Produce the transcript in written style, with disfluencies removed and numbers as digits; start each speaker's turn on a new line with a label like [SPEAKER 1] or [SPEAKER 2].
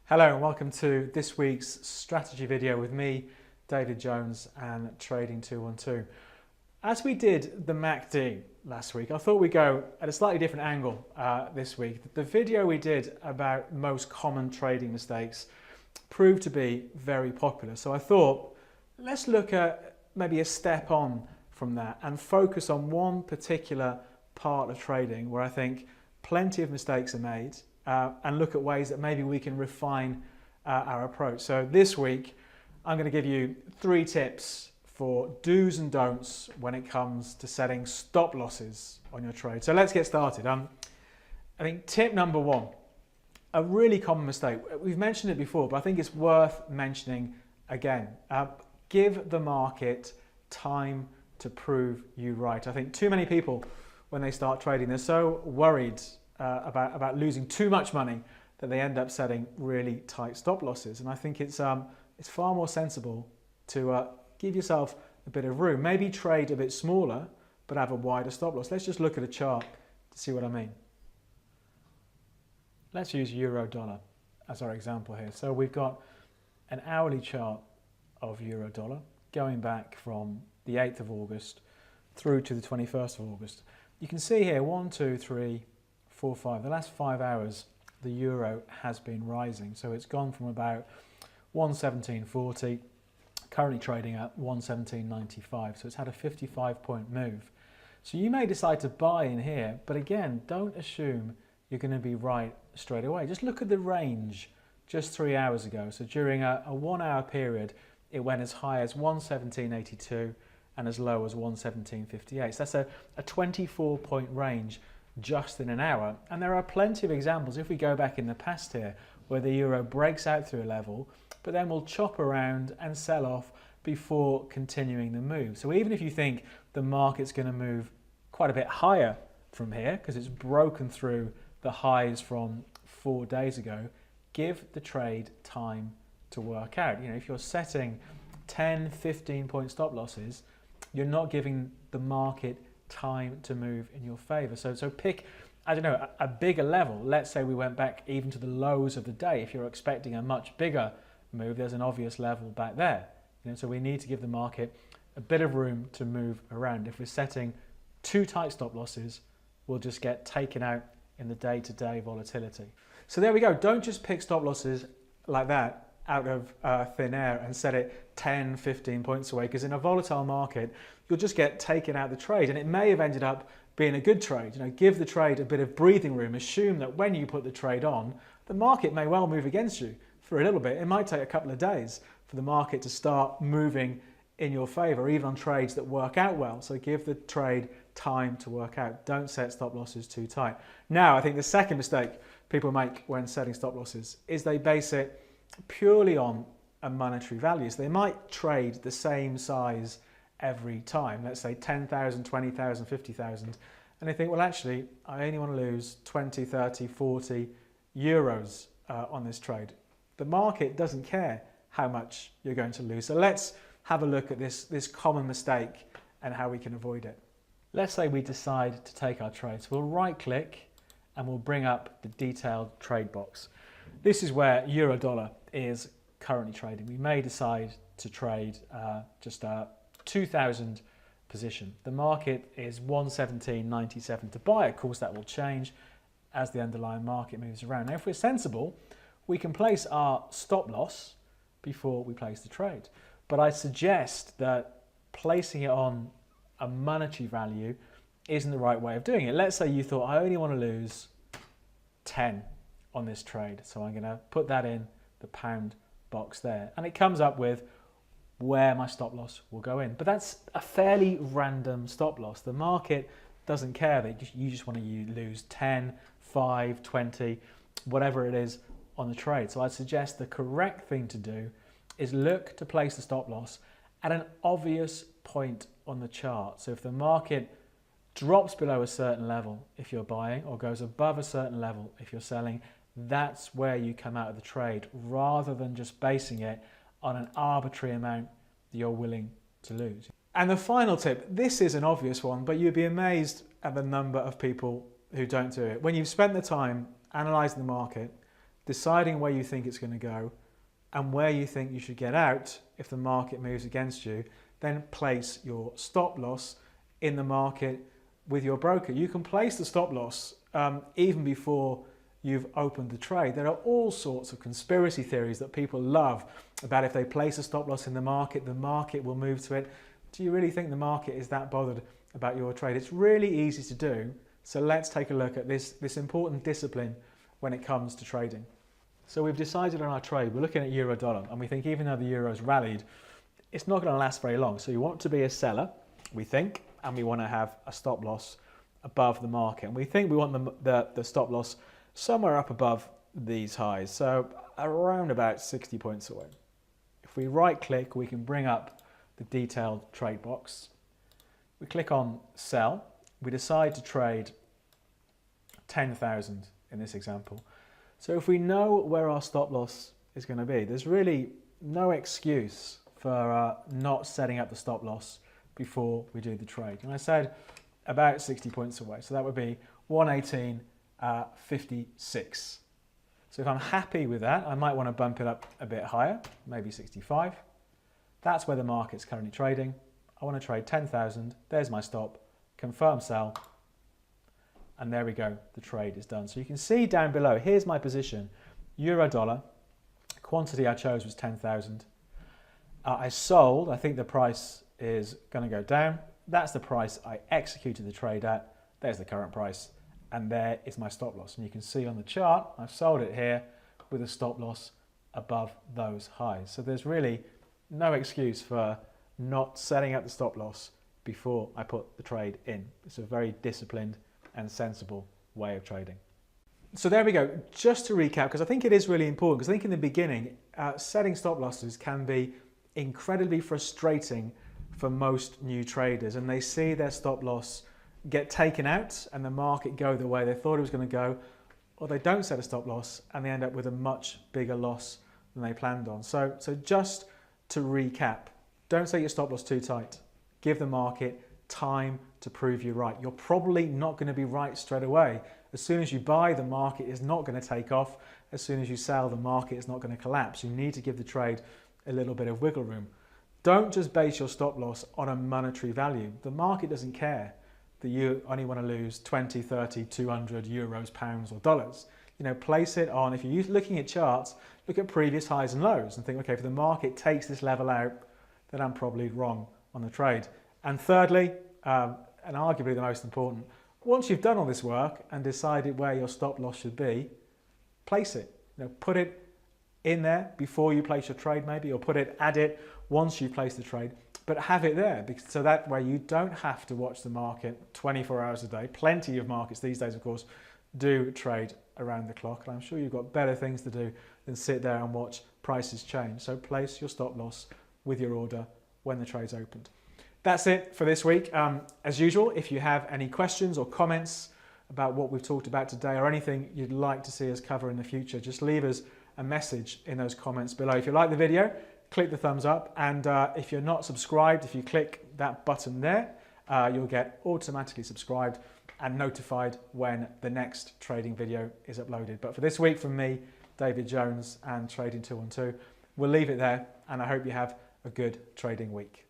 [SPEAKER 1] Hello and welcome to this week's strategy video with me, David Jones, and Trading 212. As we did the MACD last week, I thought we'd go at a slightly different angle this week. The video we did about most common trading mistakes proved to be very popular. So I thought, let's look at maybe a step on from that and focus on one particular part of trading where I think plenty of mistakes are made. And look at ways that maybe we can refine our approach. So this week, I'm going to give you 3 tips for do's and don'ts when it comes to setting stop losses on your trade. So let's get started. I think tip number 1, a really common mistake. We've mentioned it before, but I think it's worth mentioning again. Give the market time to prove you right. I think too many people, when they start trading, they're so worried about losing too much money that they end up setting really tight stop losses. And I think it's far more sensible to give yourself a bit of room. Maybe trade a bit smaller, but have a wider stop loss. Let's just look at a chart to see what I mean. Let's use euro dollar as our example here. So we've got an hourly chart of euro dollar going back from the 8th of August through to the 21st of August. You can see here 1, 2, 3, 4, 5. The last 5 hours, the euro has been rising. So it's gone from about 117.40, currently trading at 117.95. So it's had a 55-point move. So you may decide to buy in here, but again, don't assume you're going to be right straight away. Just look at the range just 3 hours ago. So during a 1 hour period, it went as high as 117.82 and as low as 117.58. So that's a 24-point range just in an hour. And there are plenty of examples, if we go back in the past here, where the euro breaks out through a level, but then will chop around and sell off before continuing the move. So even if you think the market's going to move quite a bit higher from here, because it's broken through the highs from 4 days ago, give the trade time to work out. You know, if you're setting 10, 15-point stop losses, you're not giving the market time to move in your favor. So pick, I don't know, a bigger level. Let's say we went back even to the lows of the day. If you're expecting a much bigger move, there's an obvious level back there. You know, so we need to give the market a bit of room to move around. If we're setting too tight stop losses, we'll just get taken out in the day-to-day volatility. So there we go. Don't just pick stop losses like that out of thin air and set it 10, 15 points away, because in a volatile market, you'll just get taken out of the trade, and it may have ended up being a good trade. You know, give the trade a bit of breathing room. Assume that when you put the trade on, the market may well move against you for a little bit. It might take a couple of days for the market to start moving in your favor, even on trades that work out well. So give the trade time to work out. Don't set stop losses too tight. Now, I think the second mistake people make when setting stop losses is they base it purely on a monetary value. So they might trade the same size every time, let's say 10,000, 20,000, 50,000, and they think, well, actually, I only want to lose 20, 30, 40 euros on this trade. The market doesn't care how much you're going to lose. So let's have a look at this common mistake and how we can avoid it. Let's say we decide to take our trade. So we'll right click and we'll bring up the detailed trade box. This is where euro dollar is currently trading. We may decide to trade just a 2,000 position. The market is 117.97 to buy. Of course, that will change as the underlying market moves around. Now, if we're sensible, we can place our stop loss before we place the trade. But I suggest that placing it on a monetary value isn't the right way of doing it. Let's say you thought, I only want to lose 10 on this trade. So I'm going to put that in the pound box there. And it comes up with where my stop loss will go in. But that's a fairly random stop loss. The market doesn't care that you just want to lose 10, 5, 20, whatever it is on the trade. So I'd suggest the correct thing to do is look to place the stop loss at an obvious point on the chart. So if the market drops below a certain level if you're buying, or goes above a certain level if you're selling, that's where you come out of the trade, rather than just basing it on an arbitrary amount that you're willing to lose. And the final tip, this is an obvious one, but you'd be amazed at the number of people who don't do it. When you've spent the time analysing the market, deciding where you think it's going to go and where you think you should get out if the market moves against you, then place your stop loss in the market with your broker. You can place the stop loss even before you've opened the trade. There are all sorts of conspiracy theories that people love about if they place a stop loss in the market will move to it. Do you really think the market is that bothered about your trade? It's really easy to do. So let's take a look at this important discipline when it comes to trading. So we've decided on our trade. We're looking at euro dollar, and we think even though the euro's rallied, it's not going to last very long. So you want to be a seller, we think, and we want to have a stop loss above the market. And we think we want the stop loss somewhere up above these highs, so around about 60 points away. If we right click, we can bring up the detailed trade box. We click on sell. We decide to trade 10,000 in this example. So if we know where our stop loss is going to be, there's really no excuse for not setting up the stop loss before we do the trade. And I said about 60 points away, so that would be 118.56. So if I'm happy with that, I might want to bump it up a bit higher, maybe 65. That's where the market's currently trading. I want to trade 10,000. There's my stop. Confirm sell. And there we go. The trade is done. So you can see down below, here's my position. Euro dollar. Quantity I chose was 10,000. I sold. I think the price is going to go down. That's the price I executed the trade at. There's the current price. And there is my stop loss. And you can see on the chart, I've sold it here with a stop loss above those highs. So there's really no excuse for not setting up the stop loss before I put the trade in. It's a very disciplined and sensible way of trading. So there we go. Just to recap, because I think it is really important, because I think in the beginning, setting stop losses can be incredibly frustrating for most new traders, and they see their stop loss get taken out and the market go the way they thought it was going to go, or they don't set a stop loss and they end up with a much bigger loss than they planned on. So just to recap, don't set your stop loss too tight. Give the market time to prove you right. You're probably not going to be right straight away. As soon as you buy, the market is not going to take off. As soon as you sell, the market is not going to collapse. You need to give the trade a little bit of wiggle room. Don't just base your stop loss on a monetary value. The market doesn't care that you only want to lose 20, 30, 200 euros, pounds or dollars. You know, place it on, if you're looking at charts, look at previous highs and lows and think, okay, if the market takes this level out, then I'm probably wrong on the trade. And thirdly, and arguably the most important, once you've done all this work and decided where your stop loss should be, place it. You know, put it in there before you place your trade maybe, or add it once you place the trade, but have it there, because, so that way you don't have to watch the market 24 hours a day. Plenty of markets these days, of course, do trade around the clock, and I'm sure you've got better things to do than sit there and watch prices change. So place your stop loss with your order when the trade's opened. That's it for this week. As usual, if you have any questions or comments about what we've talked about today, or anything you'd like to see us cover in the future, just leave us a message in those comments below. If you like the video, click the thumbs up, and if you're not subscribed, if you click that button there, you'll get automatically subscribed and notified when the next trading video is uploaded. But for this week, from me, David Jones and Trading 212, we'll leave it there, and I hope you have a good trading week.